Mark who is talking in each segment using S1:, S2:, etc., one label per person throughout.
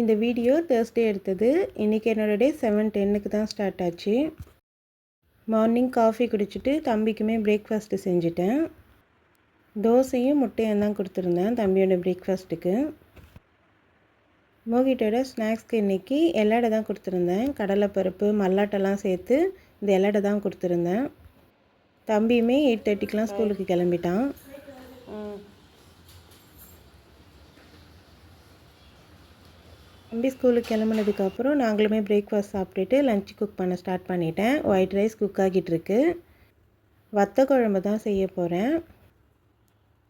S1: இந்த video Thursday எடுத்தது. இன்றைக்கி என்னோட டே 7:10க்கு தான் ஸ்டார்ட் ஆச்சு. மார்னிங் காஃபி குடிச்சிட்டு தம்பிக்குமே பிரேக்ஃபாஸ்ட்டு செஞ்சுட்டேன். தோசையும் முட்டையும் தான் கொடுத்துருந்தேன் தம்பியோட பிரேக்ஃபாஸ்ட்டுக்கு. மோகிட்டோட ஸ்நாக்ஸ்க்கு இன்றைக்கி எல்லடை தான் கொடுத்துருந்தேன். கடலைப்பருப்பு மல்லாட்டெல்லாம் சேர்த்து இந்த எல்லடை தான் கொடுத்துருந்தேன். தம்பியுமே 8:30க்கெலாம் ஸ்கூலுக்கு கிளம்பிட்டான். தம்பி ஸ்கூலுக்கு கிளம்புனதுக்கப்புறம் நாங்களுமே பிரேக்ஃபாஸ்ட் சாப்பிட்டுட்டு லஞ்ச் குக் பண்ண ஸ்டார்ட் பண்ணிட்டேன். ஒயிட் ரைஸ் குக் ஆகிட்டுருக்கு. வத்த குழம்பு தான் செய்ய போகிறேன்.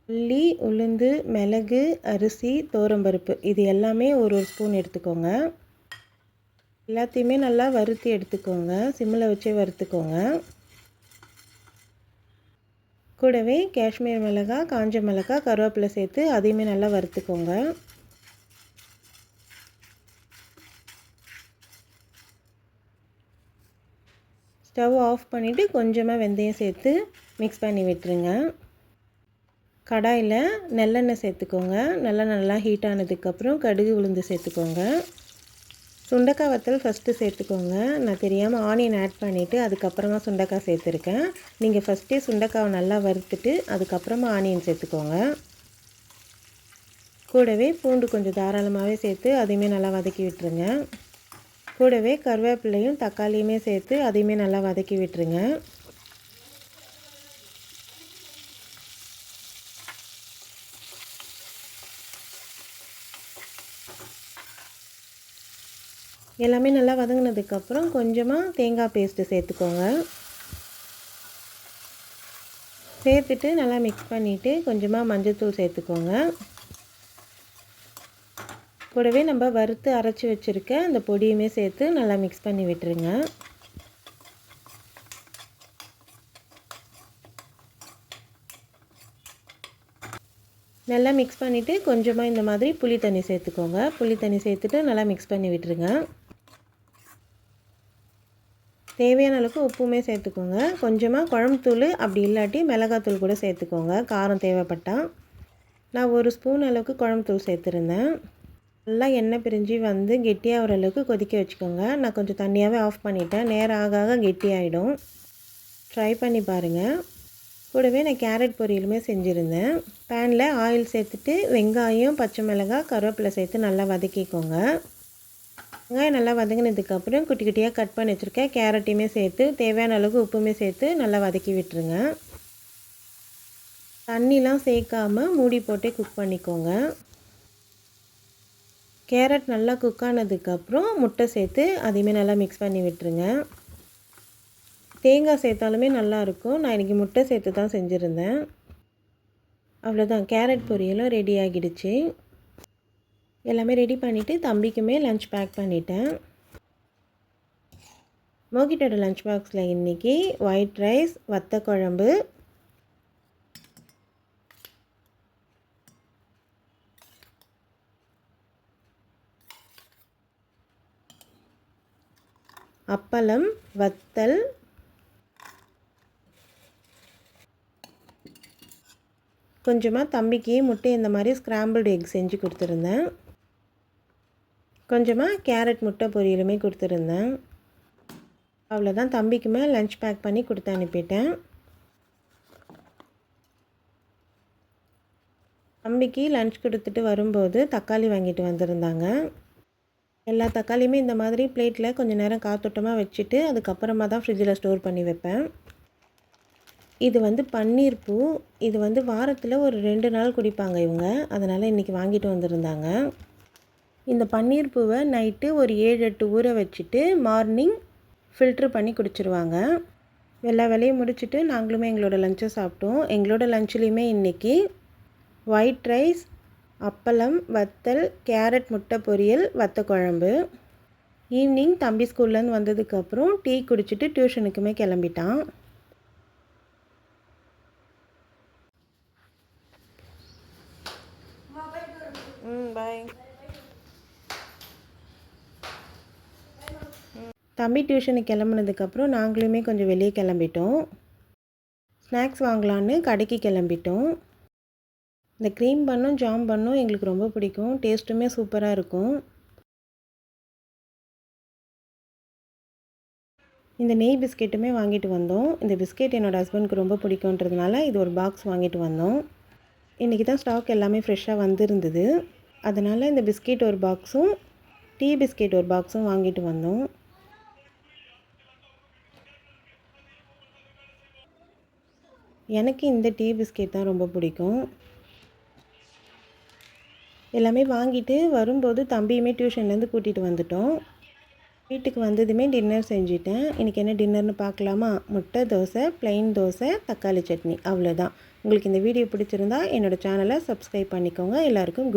S1: உள்ளி, உளுந்து, மிளகு, அரிசி, துவரம்பருப்பு இது எல்லாமே ஒரு ஸ்பூன் எடுத்துக்கோங்க. எல்லாத்தையுமே நல்லா வறுத்து எடுத்துக்கோங்க. சிம்மில் வச்சே வறுத்துக்கோங்க. கூடவே காஷ்மீர் மிளகாய், காஞ்ச மிளகாய், கருவேப்பிலை சேர்த்து அதையுமே நல்லா வறுத்துக்கோங்க. ஸ்டவ் ஆஃப் பண்ணிவிட்டு கொஞ்சமாக வெந்தயம் சேர்த்து மிக்ஸ் பண்ணி விட்டுருங்க. கடாயில் நல்லெண்ணெய் சேர்த்துக்கோங்க. நல்லெண்ணெய் நல்லா ஹீட் ஆனதுக்கப்புறம் கடுகு உளுந்து சேர்த்துக்கோங்க. சுண்டைக்காய் வத்தல் ஃபஸ்ட்டு சேர்த்துக்கோங்க. நான் தெரியாமல் ஆனியன் ஆட் பண்ணிவிட்டு அதுக்கப்புறமா சுண்டைக்காய் சேர்த்துருக்கேன். நீங்கள் ஃபஸ்ட்டே சுண்டைக்காவை நல்லா வறுத்துட்டு அதுக்கப்புறமா ஆனியன் சேர்த்துக்கோங்க. கூடவே பூண்டு கொஞ்சம் தாராளமாகவே சேர்த்து அதையுமே நல்லா வதக்கி விட்டுருங்க. கூடவே கருவேப்பிலையும் தக்காளியுமே சேர்த்து அதையுமே நல்லா வதக்கி விட்டுருங்க. எல்லாமே நல்லா வதங்கினதுக்கப்புறம் கொஞ்சமாக தேங்காய் பேஸ்ட்டு சேர்த்துக்கோங்க. சேர்த்துட்டு நல்லா மிக்ஸ் பண்ணிவிட்டு கொஞ்சமாக மஞ்சள்தூள் சேர்த்துக்கோங்க. கூடவே நம்ம வறுத்து அரைச்சி வச்சுருக்க அந்த பொடியுமே சேர்த்து நல்லா மிக்ஸ் பண்ணி விட்டுருங்க. நல்லா மிக்ஸ் பண்ணிவிட்டு கொஞ்சமாக இந்த மாதிரி புளி தண்ணி சேர்த்துக்கோங்க. புளி தண்ணி சேர்த்துட்டு நல்லா மிக்ஸ் பண்ணி விட்டுருங்க. தேவையான அளவுக்கு உப்புமே சேர்த்துக்கோங்க. கொஞ்சமாக குழம்புத்தூள் அப்படி இல்லாட்டி மிளகாத்தூள் கூட சேர்த்துக்கோங்க காரம் தேவைப்பட்டால். நான் 1 ஸ்பூன் அளவுக்கு குழம்புத்தூள் சேர்த்துருந்தேன். நல்லா எண்ணெய் பிரிஞ்சு வந்து கெட்டியாக வர அளவுக்கு கொதிக்க வச்சுக்கோங்க. நான் கொஞ்சம் தண்ணியாகவே ஆஃப் பண்ணிட்டேன். நேரம் ஆக ஆக கெட்டியாகிடும். ட்ரை பண்ணி பாருங்கள். கூடவே நான் கேரட் பொரியலுமே செஞ்சுருந்தேன். பேனில் ஆயில் சேர்த்துட்டு வெங்காயம், பச்சை மிளகாய், கருவேப்பிலை சேர்த்து நல்லா வதக்கிக்கோங்க. வெங்காயம் நல்லா வதங்கினதுக்கப்புறம் குட்டி குட்டியாக கட் பண்ணி வச்சுருக்கேன் கேரட்டையுமே சேர்த்து தேவையான அளவுக்கு உப்புமே சேர்த்து நல்லா வதக்கி விட்டுருங்க. தண்ணிலாம் சேர்க்காமல் மூடி போட்டே குக் பண்ணிக்கோங்க. கேரட் நல்லா குக் ஆனதுக்கப்புறம் முட்டை சேர்த்து அதையுமே நல்லா மிக்ஸ் பண்ணி விட்டுருங்க. தேங்காய் சேர்த்தாலுமே நல்லாயிருக்கும். நான் இன்றைக்கி முட்டை சேர்த்து தான் செஞ்சுருந்தேன். அவ்வளோதான், கேரட் பொரியலும் ரெடி ஆகிடுச்சு. எல்லாமே ரெடி பண்ணிவிட்டு தம்பிக்குமே லன்ச் பேக் பண்ணிட்டேன். மோகிட்டோட லன்ச் பாக்ஸில் இன்றைக்கி ஒயிட் ரைஸ், வத்த குழம்பு, அப்பளம், வத்தல், கொஞ்சமாக தம்பிக்கு முட்டை இந்த மாதிரி ஸ்க்ராம்பிள்டு எக் செஞ்சு கொடுத்துருந்தேன். கொஞ்சமாக கேரட் முட்டை பொரியலுமே கொடுத்துருந்தேன். அவ்வளோதான், தம்பிக்குமே லன்ச் பேக் பண்ணி கொடுத்து அனுப்பிட்டேன். தம்பிக்கு லன்ச் கொடுத்துட்டு வரும்போது தக்காளி வாங்கிட்டு வந்திருந்தாங்க. எல்லா தக்காளியுமே இந்த மாதிரி பிளேட்டில் கொஞ்சம் நேரம் காத்தோட்டமாக வச்சுட்டு அதுக்கப்புறமா தான் ஃப்ரிட்ஜில் ஸ்டோர் பண்ணி வைப்பேன். இது வந்து பன்னீர் பூ. இது வந்து வாரத்தில் ஒரு 2 நாள் குடிப்பாங்க இவங்க. அதனால் இன்றைக்கி வாங்கிட்டு வந்திருந்தாங்க. இந்த பன்னீர் பூவை நைட்டு ஒரு 7-8 ஊற வச்சுட்டு மார்னிங் ஃபில்ட்ரு பண்ணி குடிச்சிருவாங்க. எல்லா வேலையும் முடிச்சுட்டு நாங்களுமே எங்களோட லஞ்சை சாப்பிட்டோம். எங்களோட லஞ்சுலேயுமே இன்றைக்கி ஒயிட் ரைஸ், அப்பளம், வத்தல், கேரட் முட்டை பொரியல், வத்த குழம்பு. ஈவினிங் தம்பி ஸ்கூல்லேருந்து வந்ததுக்கப்புறம் டீ குடிச்சிட்டு டியூஷனுக்குமே கிளம்பிட்டான். பாய். தம்பி டியூஷனுக்கு கிளம்புனதுக்கப்புறம் நாங்களுமே கொஞ்சம் வெளியே கிளம்பிட்டோம். ஸ்நாக்ஸ் வாங்கலான்னு கடைக்கு கிளம்பிட்டோம். இந்த க்ரீம் பன்னும் ஜாம் பன்னும் எங்களுக்கு ரொம்ப பிடிக்கும். டேஸ்ட்டுமே சூப்பராக இருக்கும். இந்த நெய் பிஸ்கெட்டுமே வாங்கிட்டு வந்தோம். இந்த பிஸ்கெட் என்னோடய ஹஸ்பண்டுக்கு ரொம்ப பிடிக்குன்றதுனால இது ஒரு பாக்ஸ் வாங்கிட்டு வந்தோம். இன்றைக்கி தான் ஸ்டாக் எல்லாமே ஃப்ரெஷ்ஷாக வந்திருந்தது. அதனால் இந்த பிஸ்கெட் ஒரு பாக்ஸும் டீ பிஸ்கெட் ஒரு பாக்ஸும் வாங்கிட்டு வந்தோம். எனக்கு இந்த டீ பிஸ்கெட் தான் ரொம்ப பிடிக்கும். எல்லாமே வாங்கிட்டு வரும்போது தம்பியுமே டியூஷன்லேருந்து கூட்டிகிட்டு வந்துட்டோம். வீட்டுக்கு வந்ததுமே டின்னர் செஞ்சுட்டேன். இன்றைக்கி என்ன டின்னர்னு பார்க்கலாமா? முட்டை தோசை, ப்ளைன் தோசை, தக்காளி சட்னி, அவ்வளோதான். உங்களுக்கு இந்த வீடியோ பிடிச்சிருந்தா என்னோடய சேனலை சப்ஸ்கிரைப் பண்ணிக்கோங்க. எல்லாருக்கும்